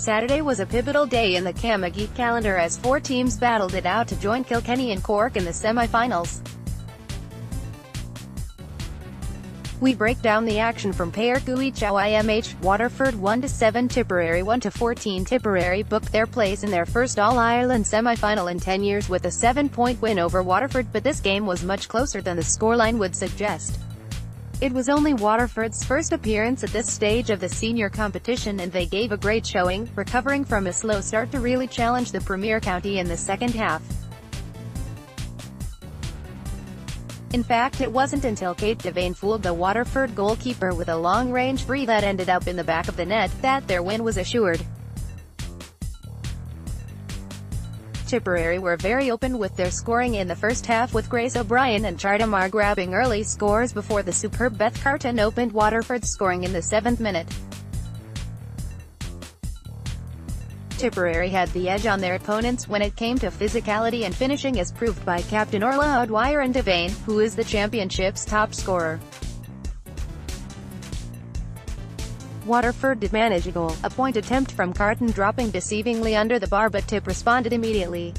Saturday was a pivotal day in the Camogie calendar as 4 teams battled it out to join Kilkenny and Cork in the semi-finals. We break down the action from Pairc Ui Chaoimh Waterford 1-7 Tipperary 1-14 Tipperary booked their place in their first All-Ireland semi-final in 10 years with a 7-point win over Waterford, but this game was much closer than the scoreline would suggest. It was only Waterford's first appearance at this stage of the senior competition, and they gave a great showing, recovering from a slow start to really challenge the Premier County in the second half. In fact, it wasn't until Kate Devane fooled the Waterford goalkeeper with a long-range free that ended up in the back of the net that their win was assured. Tipperary were very open with their scoring in the first half, with Grace O'Brien and Chartamar grabbing early scores before the superb Beth Carton opened Waterford's scoring in the 7th minute. Tipperary had the edge on their opponents when it came to physicality and finishing, as proved by captain Orla O'Dwyer and Devane, who is the championship's top scorer. Waterford did manage a goal, a point attempt from Carton dropping deceivingly under the bar, but Tip responded immediately.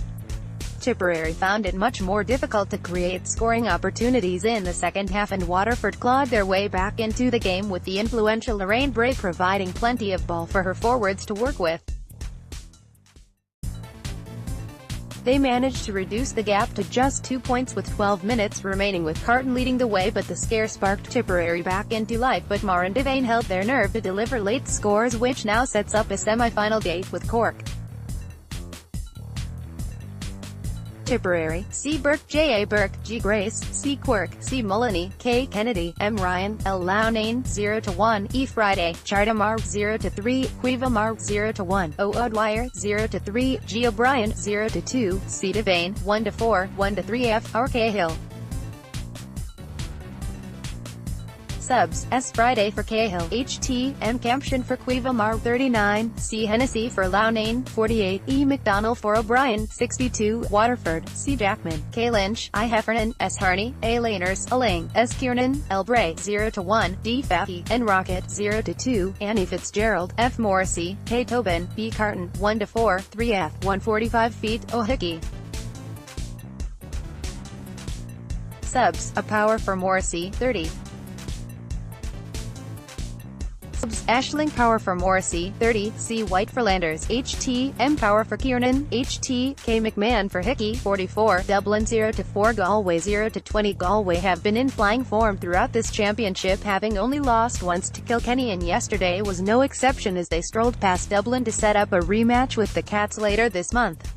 Tipperary found it much more difficult to create scoring opportunities in the second half, and Waterford clawed their way back into the game, with the influential Lorraine Bray providing plenty of ball for her forwards to work with. They managed to reduce the gap to just 2 points with 12 minutes remaining, with Carton leading the way, but the scare sparked Tipperary back into life, but Mar and Devane held their nerve to deliver late scores, which now sets up a semi-final date with Cork. Tipperary: C. Burke, J. A. Burke, G. Grace, C. Quirk, C. Mullany, K. Kennedy, M. Ryan, L. Lownane 0-1, E. Friday, Chartamar 0-3, Cuivamar 0-1, O. O'Dwyer 0-3, G. O'Brien 0-2, C. Devane 1-4, 1-3 F. R. Cahill. Subs: S. Friday for Cahill, H.T. M. Camption for Cuivamar 39, C. Hennessy for Lownane 48, E. McDonnell for O'Brien 62, Waterford, C. Jackman, K. Lynch, I. Heffernan, S. Harney, A. Laners, Lang, S. Kiernan, L. Bray 0-1, D. Faffy, N. Rocket 0-2, Annie Fitzgerald, F. Morrissey, K. Tobin, B. Carton 1-4, 3 F. 145 feet, O. Hickey. Subs: A. Power for Morrissey 30. Subs: Ashling Power for Morrissey 30, C. White for Landers, H.T. M. Power for Kiernan, H.T. K. McMahon for Hickey 44, Dublin 0-4 Galway 0-20 Galway have been in flying form throughout this championship, having only lost once to Kilkenny, and yesterday was no exception as they strolled past Dublin to set up a rematch with the Cats later this month.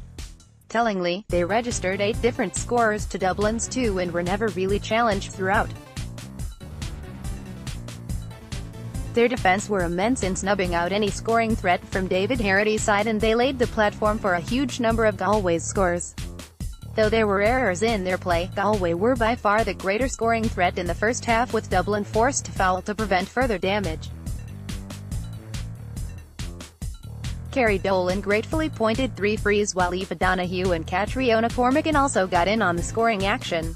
Tellingly, they registered 8 different scorers to Dublin's 2 and were never really challenged throughout. Their defence were immense in snubbing out any scoring threat from David Harady's side, and they laid the platform for a huge number of Galway's scores. Though there were errors in their play, Galway were by far the greater scoring threat in the first half, with Dublin forced to foul to prevent further damage. Kerry Dolan gratefully pointed 3 frees, while Aoife Donoghue and Catriona Cormagan also got in on the scoring action.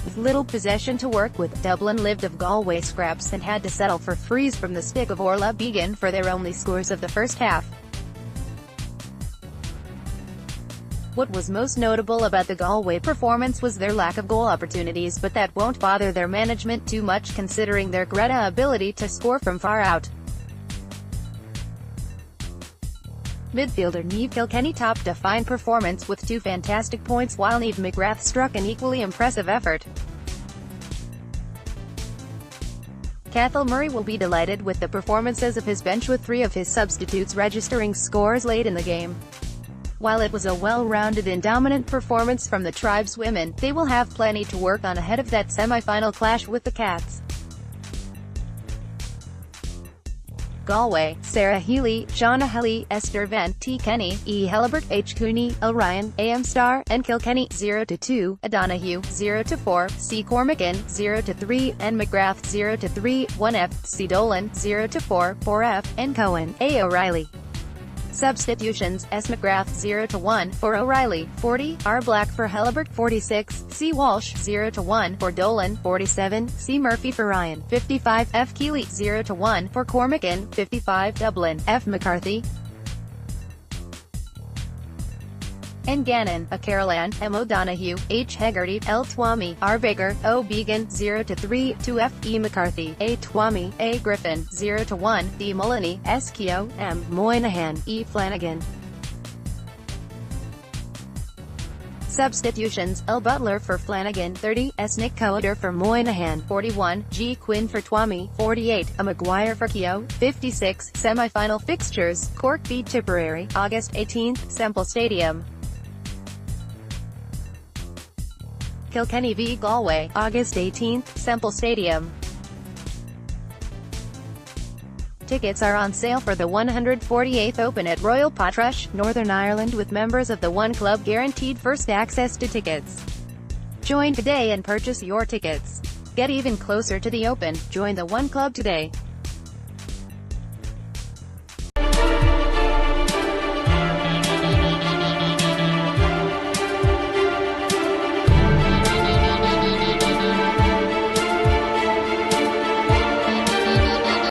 With little possession to work with, Dublin lived of Galway scraps and had to settle for frees from the stick of Orla Began for their only scores of the first half. What was most notable about the Galway performance was their lack of goal opportunities, but that won't bother their management too much considering their Greta ability to score from far out. Midfielder Niamh Kilkenny topped a fine performance with 2 fantastic points, while Niamh McGrath struck an equally impressive effort. Cathal Murray will be delighted with the performances of his bench, with 3 of his substitutes registering scores late in the game. While it was a well-rounded and dominant performance from the Tribes women, they will have plenty to work on ahead of that semi-final clash with the Cats. Galway: Sarah Healy, Shauna Helly, Esther Venn, T. Kenny, E. Hellebert, H. Cooney, L. Ryan, A. M. Starr, and Kilkenny 0-2, O'Donoghue 0-4, C. Cormagan 0-3, N. McGrath 0-3, 1 F. C. Dolan 0-4, 4 F. N. Cohen, A. O'Reilly. Substitutions: S. McGrath 0-1 for O'Reilly, 40, R. Black for Hellebert, 46, C. Walsh 0-1 for Dolan, 47, C. Murphy for Ryan, 55, F. Keeley 0-1 for Cormagan, 55, Dublin, F. McCarthy. N. Gannon, A. Carolan, M. O'Donoghue, H. Hegarty, L. Twomey, R. Baker, O. Began, 0-3, 2 F. E. McCarthy, A. Twomey, A. Griffin, 0-1, D. Mullany, S. Keogh, M. Moynihan, E. Flanagan. Substitutions: L. Butler for Flanagan, 30, S. Nick Coder for Moynihan, 41, G. Quinn for Twomey, 48, A. Maguire for Keogh, 56. Semi-final fixtures: Cork v Tipperary, August 18, Semple Stadium. Kilkenny v Galway, August 18, Semple Stadium. Tickets are on sale for the 148th Open at Royal Portrush, Northern Ireland, with members of the One Club guaranteed first access to tickets. Join today and purchase your tickets. Get even closer to the Open. Join the One Club today.